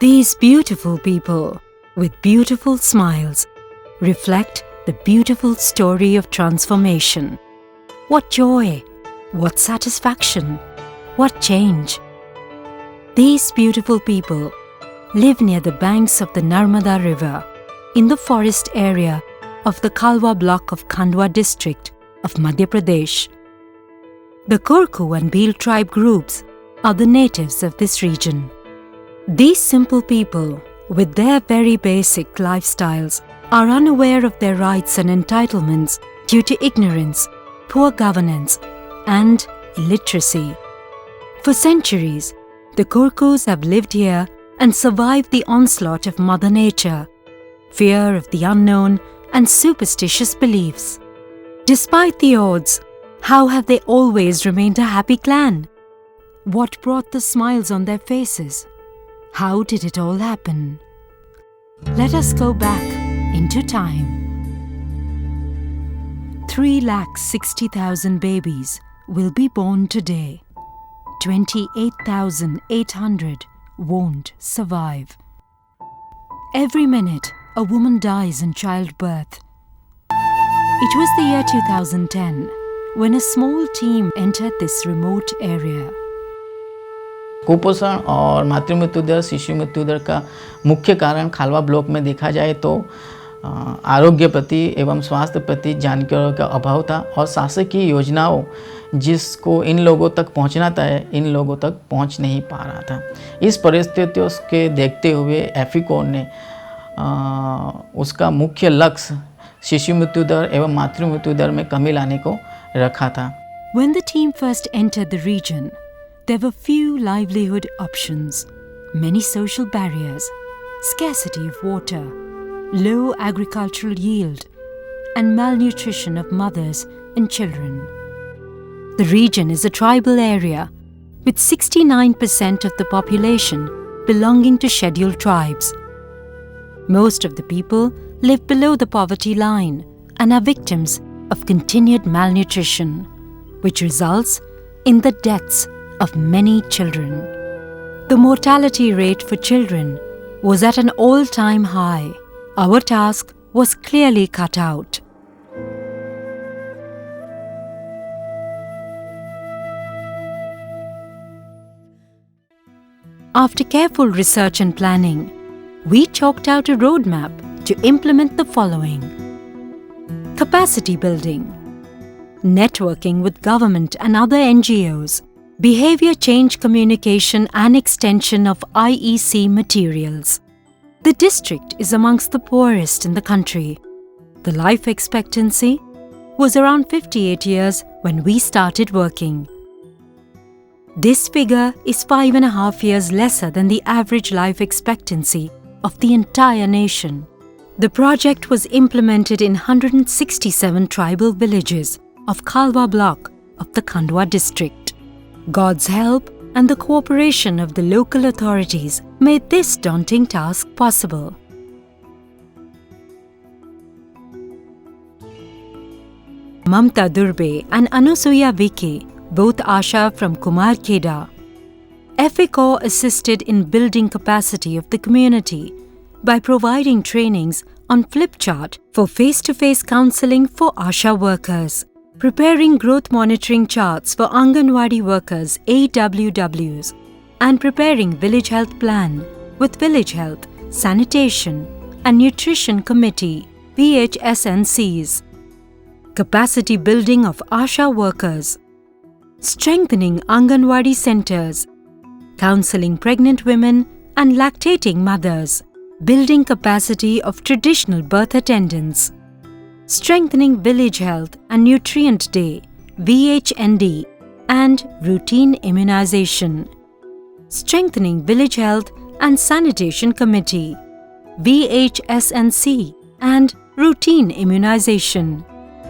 These beautiful people, with beautiful smiles, reflect the beautiful story of transformation. What joy, what satisfaction, what change. These beautiful people live near the banks of the Narmada River in the forest area of the Khalwa block of Khandwa district of Madhya Pradesh. The Korku and Bhil tribe groups are the natives of this region. These simple people, with their very basic lifestyles, are unaware of their rights and entitlements due to ignorance, poor governance, and illiteracy. For centuries, the Korkus have lived here and survived the onslaught of Mother Nature, fear of the unknown, and superstitious beliefs. Despite the odds, how have they always remained a happy clan? What brought the smiles on their faces? How did it all happen? Let us go back into time. 3,60,000 babies will be born today. 28,800 won't survive. Every minute, a woman dies in childbirth. It was the year 2010 when a small team entered this remote area. कुपोषण और मातृ मृत्यु दर, शिशु मृत्यु दर का मुख्य कारण Khalwa block में देखा जाए तो आरोग्य प्रति एवं स्वास्थ्य प्रति जानकारी का अभाव था और शासकीय योजनाओं जिसको इन लोगों तक पहुंचना था इन लोगों तक पहुंच नहीं पा रहा था। इस परिस्थितियों के देखते हुए एफिकोर ने उसका मुख्य लक्ष्य शिशु मृत्यु दर एवं मातृ मृत्यु दर में कमी लाने को रखा था। When the team first entered the region, there were few livelihood options, many social barriers, scarcity of water, low agricultural yield, and malnutrition of mothers and children. The region is a tribal area with 69% of the population belonging to scheduled tribes. Most of the people live below the poverty line and are victims of continued malnutrition, which results in the deaths of many children. The mortality rate for children was at an all-time high. Our task was clearly cut out. After careful research and planning, we chalked out a roadmap to implement the following: capacity building, networking with government and other NGOs, behavior change communication and extension of IEC materials. The district is amongst the poorest in the country. The life expectancy was around 58 years when we started working. This figure is 5.5 years lesser than the average life expectancy of the entire nation. The project was implemented in 167 tribal villages of Khalwa block of the Khandwa district. God's help and the cooperation of the local authorities made this daunting task possible. Mamta Durbe and Anusuya Vicky, both ASHA from Kumarkheda. EFICOR assisted in building capacity of the community by providing trainings on flip chart for face-to-face counseling for ASHA workers, preparing growth monitoring charts for Anganwadi workers AWWs, and preparing village health plan with village health, sanitation and nutrition committee VHSNCs. Capacity building of ASHA workers, strengthening Anganwadi centers, counseling pregnant women and lactating mothers, building capacity of traditional birth attendants, strengthening village health and nutrient day VHND and routine immunization, strengthening village health and sanitation committee VHSNC and routine immunization.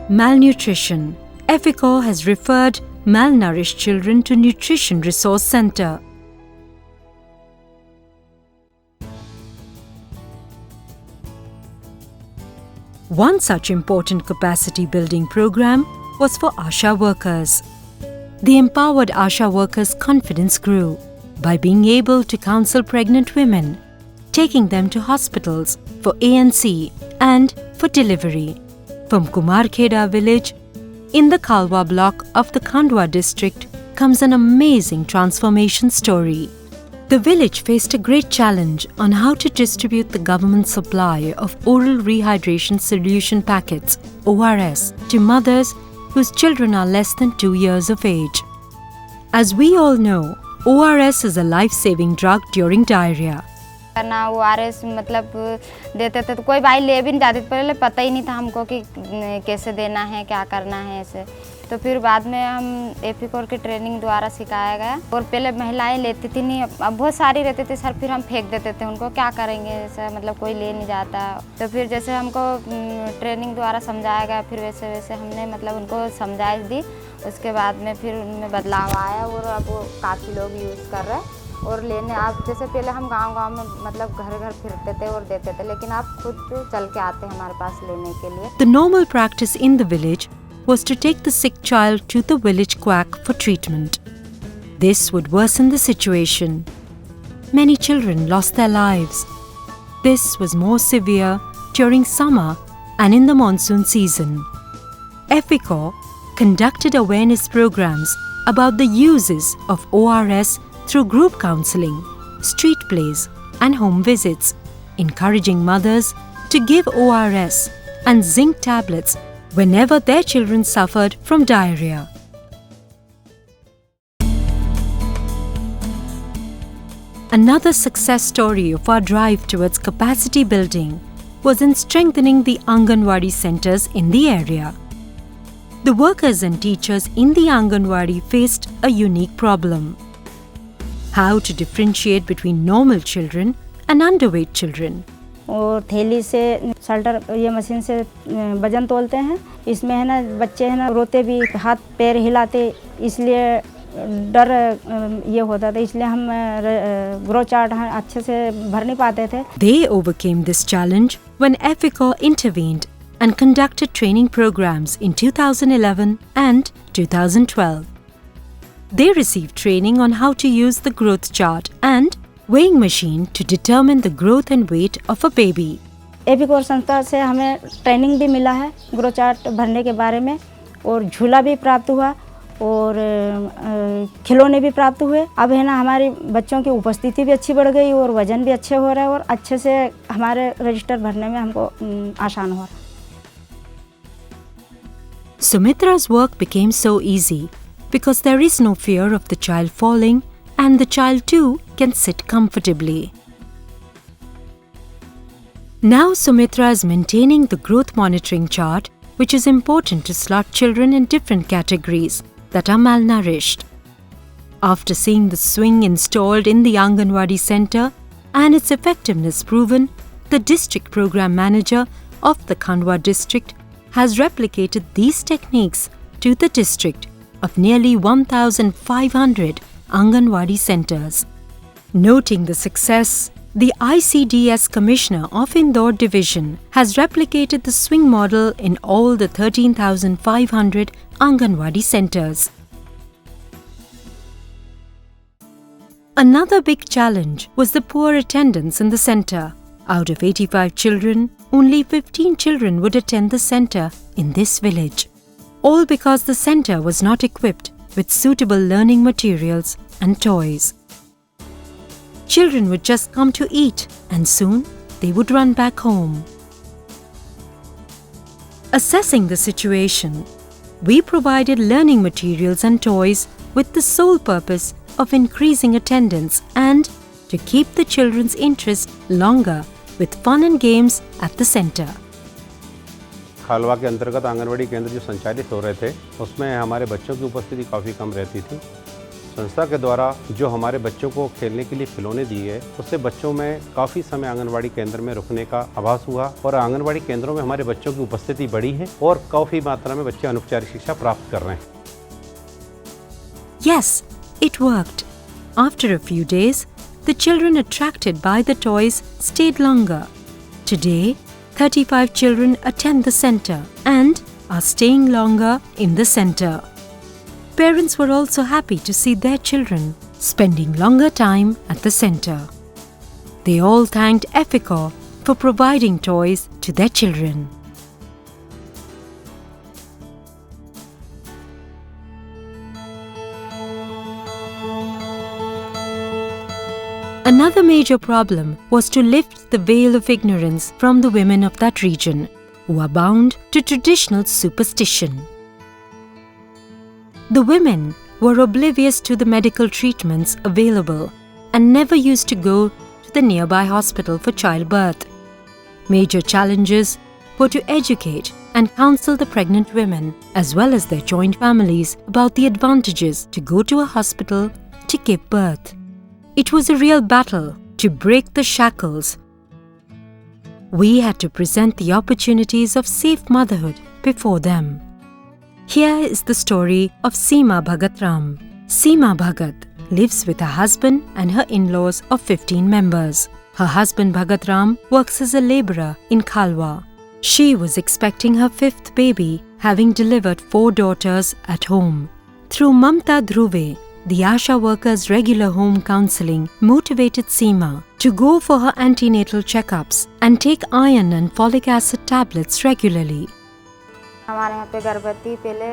Malnutrition. EFICOR has referred malnourished children to Nutrition Resource Center. One such important capacity building program was for ASHA workers. The empowered ASHA workers' confidence grew by being able to counsel pregnant women taking them to hospitals for ANC and for delivery. From Kumarkheda village in the Khalwa block of the Khandwa district comes an amazing transformation story. The village faced a great challenge on how to distribute the government supply of oral rehydration solution packets (ORS) to mothers whose children are less than 2 years of age. As we all know, ORS is a life-saving drug during diarrhea. करना ORS मतलब देते थे तो कोई भाई ले भी नहीं जाते थे, पहले पता ही नहीं था हमको कि कैसे देना है, क्या करना है ऐसे। तो फिर बाद में हम EFICOR की ट्रेनिंग द्वारा सिखाया गया और पहले महिलाएं लेती थी नहीं, अब बहुत सारी रहती थी सर, फिर हम फेंक देते थे उनको, क्या करेंगे ऐसा, मतलब कोई ले नहीं जाता। तो फिर जैसे हमको ट्रेनिंग द्वारा समझाया गया, फिर वैसे वैसे हमने मतलब उनको समझाइश दी, उसके बाद में फिर उनमें बदलाव आया और अब वो काफ़ी लोग यूज़ कर रहे हैं और लेने। आप जैसे पहले हम गांव-गांव में मतलब घर घर फिरते थे और देते थे, लेकिन आप खुद चल के आते हैं हमारे पास लेने के लिए। The normal practice in the village was to take the sick child to the village quack for treatment. This would worsen the situation. Many children lost their lives. This was more severe during summer and in the monsoon season. EFICOR conducted awareness programs about the uses of ORS through group counseling, street plays and home visits, encouraging mothers to give ORS and zinc tablets whenever their children suffered from diarrhea. Another success story of our drive towards capacity building was in strengthening the Anganwadi centers in the area. The workers and teachers in the Anganwadi faced a unique problem: how to differentiate between normal children and underweight children. और थैली से शल्टर ये machine से वजन तोलते हैं, इसमें है ना बच्चे है ना रोते भी, हाथ पैर हिलाते, इसलिए डर ये होता था, इसलिए हम ग्रो चार्ट अच्छे से भर नहीं पाते थे। They overcame this challenge when EFICOR intervened and conducted training programs in 2011 and 2012. They received training on how to use the growth chart and weighing machine to determine the growth and weight of a baby. EFICOR संस्था से हमें training भी मिला है grow chart भरने के बारे में, और झूला भी प्राप्त हुआ और खिलौने भी प्राप्त हुए। अब है ना हमारे बच्चों की उपस्थिति भी अच्छी बढ़ गई और वजन भी अच्छे हो रहे हैं और अच्छे से हमारे रजिस्टर भरने में हमको आसान हो रहा है। Sumitra's work became so easy because there is no fear of the child falling, and the child too can sit comfortably. Now Sumitra is maintaining the growth monitoring chart, which is important to slot children in different categories that are malnourished. After seeing the swing installed in the Anganwadi center and its effectiveness proven, the district program manager of the Khandwa district has replicated these techniques to the district of nearly 1,500 Anganwadi centers. Noting the success, the ICDS Commissioner of Indore Division has replicated the swing model in all the 13,500 Anganwadi centers. Another big challenge was the poor attendance in the center. Out of 85 children, only 15 children would attend the center in this village. All because the center was not equipped with suitable learning materials and toys. Children would just come to eat and soon they would run back home. Assessing the situation, we provided learning materials and toys with the sole purpose of increasing attendance and to keep the children's interest longer with fun and games at the center. Khalwa के अंतर्गत आंगनवाड़ी केंद्र जो संचालित हो रहे थे, उसमें हमारे बच्चों की उपस्थिति काफ़ी कम रहती थी। संस्था के द्वारा जो हमारे बच्चों को खेलने के लिए खिलौने दिए, उससे बच्चों में काफ़ी समय आंगनवाड़ी केंद्र में रुकने का आभास हुआ और आंगनवाड़ी केंद्रों में हमारे बच्चों की उपस्थिति बढ़ी है और काफ़ी मात्रा में बच्चे अनौपचारिक शिक्षा प्राप्त कर रहे हैं। Yes, it worked. After a few days, the children attracted by the toys stayed longer. Today, 35 children attend the center and are staying longer in the center. Parents were also happy to see their children spending longer time at the center. They all thanked EFICOR for providing toys to their children. Another major problem was to lift the veil of ignorance from the women of that region, who are bound to traditional superstition. The women were oblivious to the medical treatments available and never used to go to the nearby hospital for childbirth. Major challenges were to educate and counsel the pregnant women as well as their joint families about the advantages to go to a hospital to give birth. It was a real battle to break the shackles. We had to present the opportunities of safe motherhood before them. Here is the story of Seema Bhagatram. Seema Bhagat lives with her husband and her in-laws of 15 members. Her husband Bhagatram works as a labourer in Khalwa. She was expecting her 5th baby, having delivered 4 daughters at home. Through Mamta Dhruve, the ASHA workers' regular home counselling motivated Seema to go for her antenatal checkups and take iron and folic acid tablets regularly. हमारे यहाँ पे गर्भवती पहले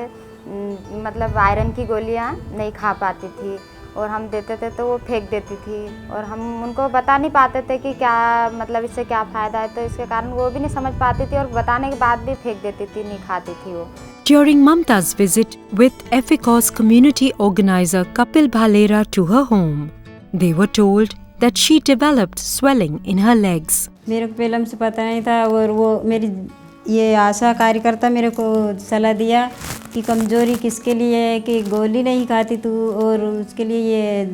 मतलब iron की गोलियाँ नहीं खा पाती थी और हम देते थे तो वो फेंक देती थी और हम उनको बता नहीं पाते थे कि क्या मतलब इससे क्या फ़ायदा है, तो इसके कारण वो भी नहीं समझ पाती थी और बताने के बाद भी फेंक देती थी, नहीं खाती थी वो. During Mamta's visit with EFICOR's community organizer Kapil Bhalera to her home, they were told that she developed swelling in her legs. मेरे को पहले हमसे पता नहीं था और वो मेरी ये आशा कार्यकर्ता मेरे को सलाह दिया कि कमजोरी किसके लिए है कि गोली नहीं खाती तू और उसके लिए ये.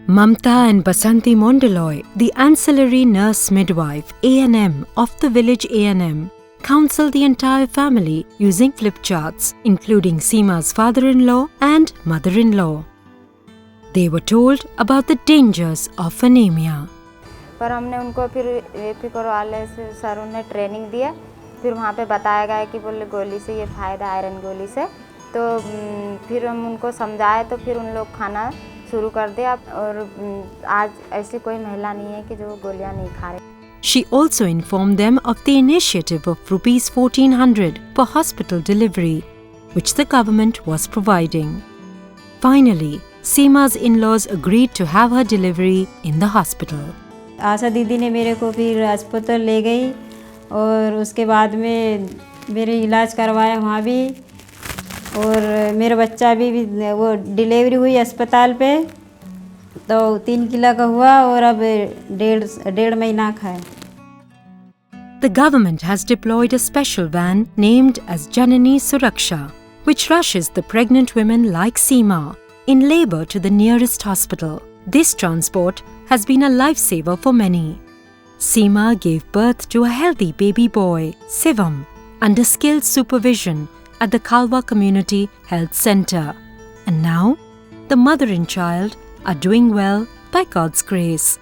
Mamta and Basanti Mondaloy, the ancillary nurse midwife ANM of the village ANM, counseled the entire family using flip charts, including Seema's father-in-law and mother-in-law. They were told about the dangers of anemia. पर हमने उनको फिर एफिकोर वाले से sir ने training दिया, फिर वहाँ पे बताया गया कि बोले गोली से ये फ़ायदा आयरन गोली से, तो फिर हम उनको समझाए तो फिर उन लोग खाना शुरू कर दिया और आज ऐसी कोई महिला नहीं है कि जो गोलियाँ नहीं खा रही. She also informed them of the initiative of Rs 1400 for hospital delivery, which the government was providing. Finally, Seema's in-laws agreed to have her delivery in the hospital. आशा दीदी ने मेरे को फिर अस्पताल ले गई और उसके बाद में मेरे इलाज करवाया वहाँ भी और मेरा बच्चा भी वो डिलीवरी हुई अस्पताल पे तो 3 किलो का हुआ और अब डेढ़ महीना का है. The government has deployed a special van named as Janani Suraksha, which rushes the pregnant women like Seema in labour to the nearest hospital. This transport has been a lifesaver for many. Seema gave birth to a healthy baby boy, Sivam, under skilled supervision at the Khalwa Community Health Centre. And now, the mother and child are doing well by God's grace.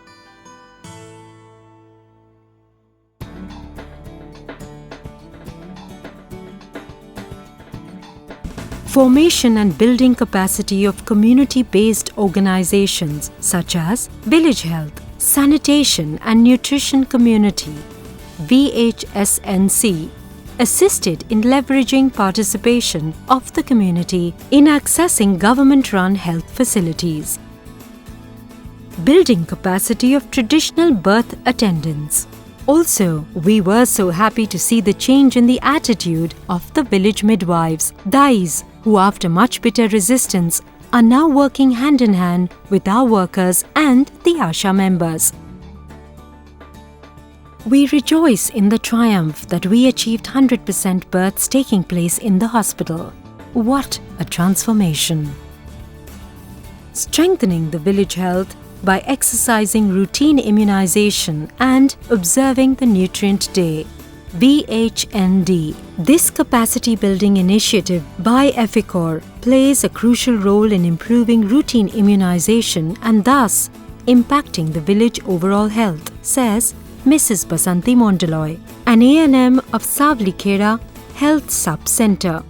Formation and building capacity of community-based organizations such as Village Health, Sanitation and Nutrition Community, VHSNC, assisted in leveraging participation of the community in accessing government-run health facilities. Building capacity of traditional birth attendants. Also, we were so happy to see the change in the attitude of the village midwives, Dais, who after much bitter resistance are now working hand in hand with our workers and the ASHA members. We rejoice in the triumph that we achieved 100% births taking place in the hospital. What a transformation! Strengthening the village health by exercising routine immunization and observing the Nutrient Day, VHND. This capacity building initiative by EFICOR plays a crucial role in improving routine immunization and thus impacting the village overall health, says Mrs. Basanti Mondaloy, an ANM of Savlikhera Health Sub-Center.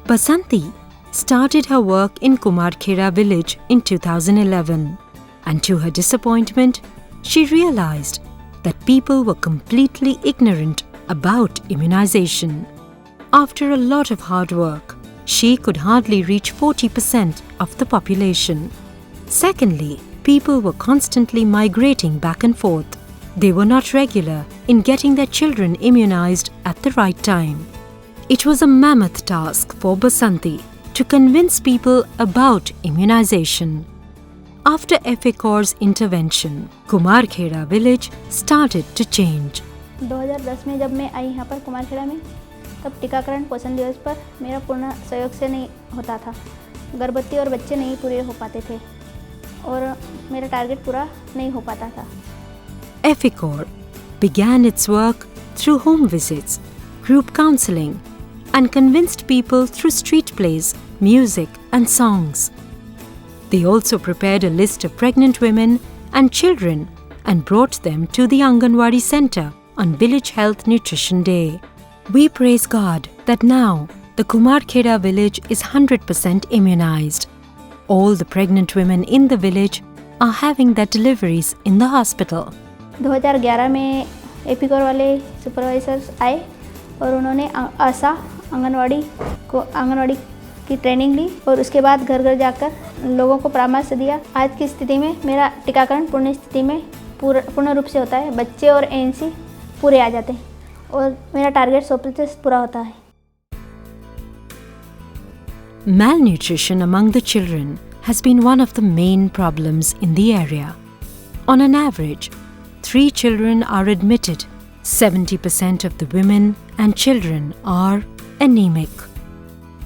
Basanti started her work in Kumarkhera village in 2011 and to her disappointment she realized that people were completely ignorant about immunization. After a lot of hard work, she could hardly reach 40% of the population. Secondly, people were constantly migrating back and forth. They were not regular in getting their children immunized at the right time. It was a mammoth task for Basanti to convince people about immunization. After EFICOR's intervention, Kumarkheda village started to change. 2010 में जब मैं आई यहाँ पर कुमारखेड़ा में, तब टीकाकरण पोषण दिवस पर मेरा पूर्ण सहयोग से नहीं होता था। गर्भवती और बच्चे नहीं पूरे हो पाते थे और मेरा टारगेट पूरा नहीं हो पाता था। EFICOR began its work through home visits, group counseling, and convinced people through street plays, music, and songs. They also prepared a list of pregnant women and children and brought them to the Anganwadi center on Village Health Nutrition Day. We praise God that now the Kumarkheda village is 100% immunized. All the pregnant women in the village are having their deliveries in the hospital. 2011 में एपिकोर वाले supervisors आए और उन्होंने आशा आंगनवाड़ी की training ली और उसके बाद घर घर जाकर लोगों को परामर्श दिया। आज की स्थिति में मेरा टीकाकरण पूर्ण स्थिति में पूर्ण रूप से होता है। बच्चे और एएनसी पूरे आ जाते हैं और मेरा टारगेट 100% पूरा होता है। Malnutrition among the children has been one of the main problems in the area. On an average, 3 children are admitted. 70% of the women and children are anemic.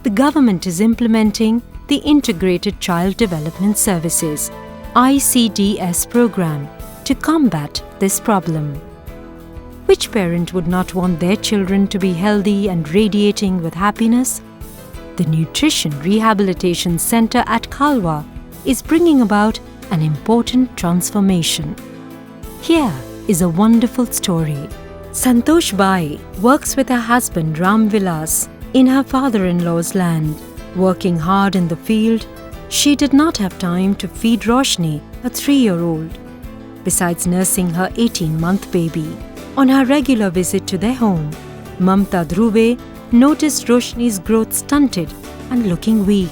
The government is implementing the Integrated Child Development Services (ICDS) program to combat this problem. Which parent would not want their children to be healthy and radiating with happiness? The Nutrition Rehabilitation Center at Khalwa is bringing about an important transformation. Here is a wonderful story. Santosh Bai works with her husband Ram Vilas in her father-in-law's land. Working hard in the field, she did not have time to feed Roshni, a 3-year-old, besides nursing her 18-month baby. On her regular visit to their home, Mamta Dhruve noticed Roshni's growth stunted and looking weak.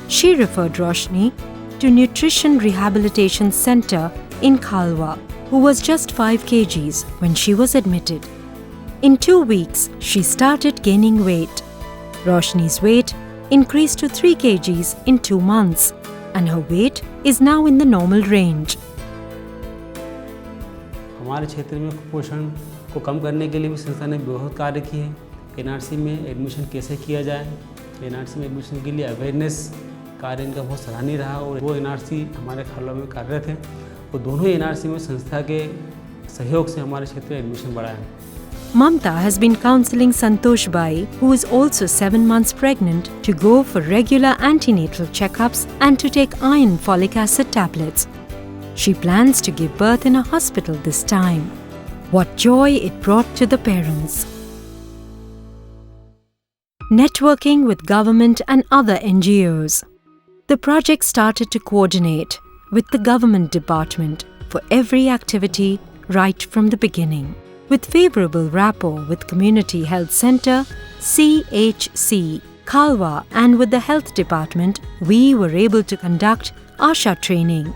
She referred Roshni to Nutrition Rehabilitation Center in Khalwa, who was just 5 kgs when she was admitted. In 2 weeks, she started gaining weight. Roshni's weight increased to 3 kgs in 2 months, and her weight is now in the normal range. हमारे क्षेत्र में कुपोषण को कम करने के लिए भी संस्था ने बहुत कार्य किए हैं। एनआरसी में एडमिशन कैसे किया जाए, एनआरसी में एडमिशन के लिए अवेयरनेस कार्य इनका बहुत सराहनीय रहा और वो एनआरसी हमारे खालवा में कार्यरत है। वो दोनों ही एनआरसी में संस्था के सहयोग से हमारे क्षेत्र में एडमिशन बढ़ा है। Mamta has been counseling Santosh Bai, who is also 7 months pregnant, to go for regular antenatal checkups and to take iron folic acid tablets. She plans to give birth in a hospital this time. What joy it brought to the parents. Networking with government and other NGOs. The project started to coordinate with the government department for every activity right from the beginning. With favorable rapport with Community Health Center, CHC, Khalwa, and with the health department, we were able to conduct ASHA training,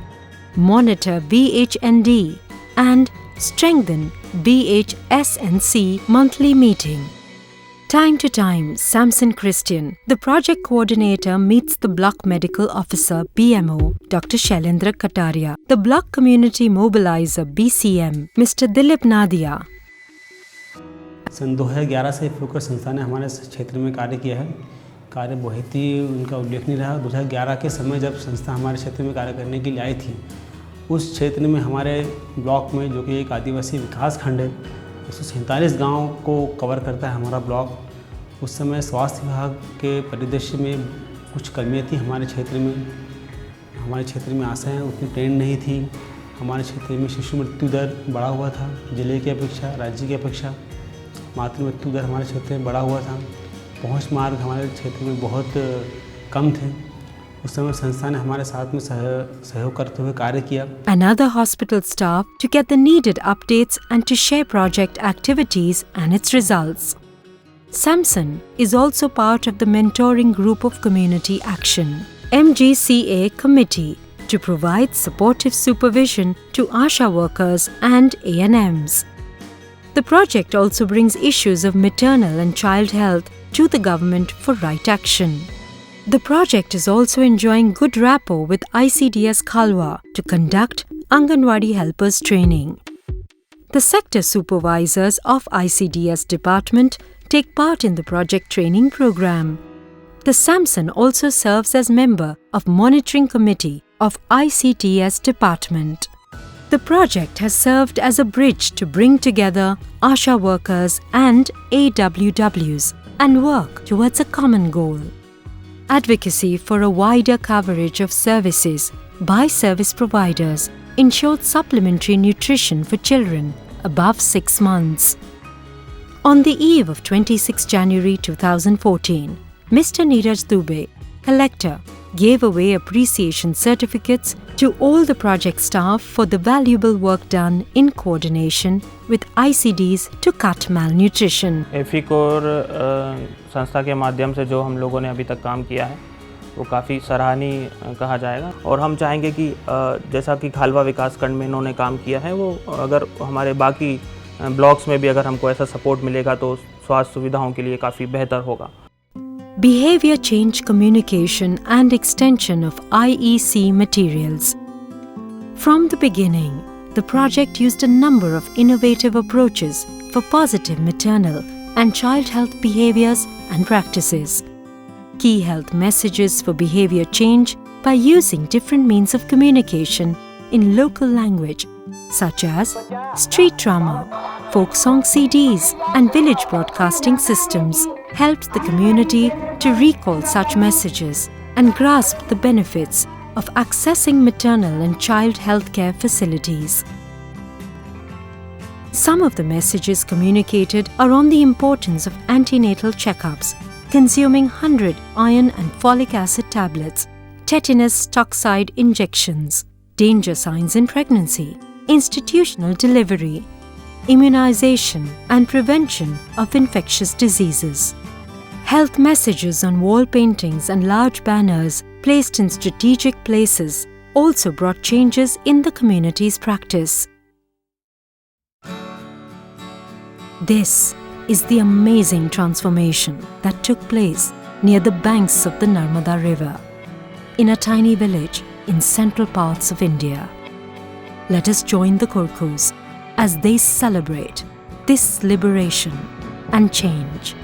monitor VHND, and strengthen VHSNC monthly meeting. Time to time, Samson Christian, the project coordinator, meets the block medical officer BMO, Dr. Shailendra Kataria, the block community mobilizer BCM, Mr. Dilip Nadia. सन 2011 से एफिकोर संस्था ने हमारे क्षेत्र में कार्य किया है। कार्य बहुत ही उनका उल्लेखनीय रहा। 2011 के समय जब संस्था हमारे क्षेत्र में कार्य करने के लिए आई थी, उस क्षेत्र में हमारे ब्लॉक में, जो कि एक आदिवासी विकास खंड है, 147 गाँव को कवर करता है हमारा ब्लॉक। उस समय स्वास्थ्य विभाग के परिदृश्य में कुछ कमियाँ थी हमारे क्षेत्र में आशाएँ उतनी ट्रेंड नहीं थी। हमारे क्षेत्र में शिशु मृत्यु दर बढ़ा हुआ था, जिले की अपेक्षा, राज्य की अपेक्षा। मातृ मृत्यु दर हमारे क्षेत्र में बढ़ा हुआ था। पहुंच मार्ग हमारे क्षेत्र में बहुत कम थे। उस समय संस्था ने हमारे साथ में सहयोग करते हुए कार्य किया। Another hospital staff to get the needed updates and to share project activities and its results. Samson is also part of the mentoring group of Community Action, MGCA committee, to provide supportive supervision to ASHA workers and ANMs. The project also brings issues of maternal and child health to the government for right action. The project is also enjoying good rapport with ICDS Khalwa to conduct Anganwadi helpers training. The sector supervisors of ICDS department take part in the project training program. The Samson also serves as member of monitoring committee of ICDS department. The project has served as a bridge to bring together ASHA workers and AWWs and work towards a common goal. Advocacy for a wider coverage of services by service providers ensured supplementary nutrition for children above 6 months. On the eve of 26 January 2014, Mr. Neeraj Dubey, Collector, gave away appreciation certificates to all the project staff for the valuable work done in coordination with ICDs to cut malnutrition. EFICOR संस्था के माध्यम से जो हम लोगों ने अभी तक काम किया है वो काफ़ी सराहनीय कहा जाएगा और हम चाहेंगे कि जैसा कि खालवा विकास खंड में इन्होंने काम किया है वो अगर हमारे बाकी ब्लॉक्स में भी अगर हमको ऐसा सपोर्ट मिलेगा तो स्वास्थ्य सुविधाओं के लिए काफ़ी बेहतर होगा. Behavior change communication and extension of IEC materials. From the beginning, the project used a number of innovative approaches for positive maternal and child health behaviors and practices. Key health messages for behavior change by using different means of communication in local language such as street drama, folk song CDs and village broadcasting systems helped the community to recall such messages and grasp the benefits of accessing maternal and child health care facilities. Some of the messages communicated are on the importance of antenatal checkups, consuming 100 iron and folic acid tablets, tetanus toxoid injections, danger signs in pregnancy, institutional delivery, immunization and prevention of infectious diseases. Health messages on wall paintings and large banners placed in strategic places also brought changes in the community's practice. This is the amazing transformation that took place near the banks of the Narmada River, in a tiny village in central parts of India. Let us join the Korkus as they celebrate this liberation and change.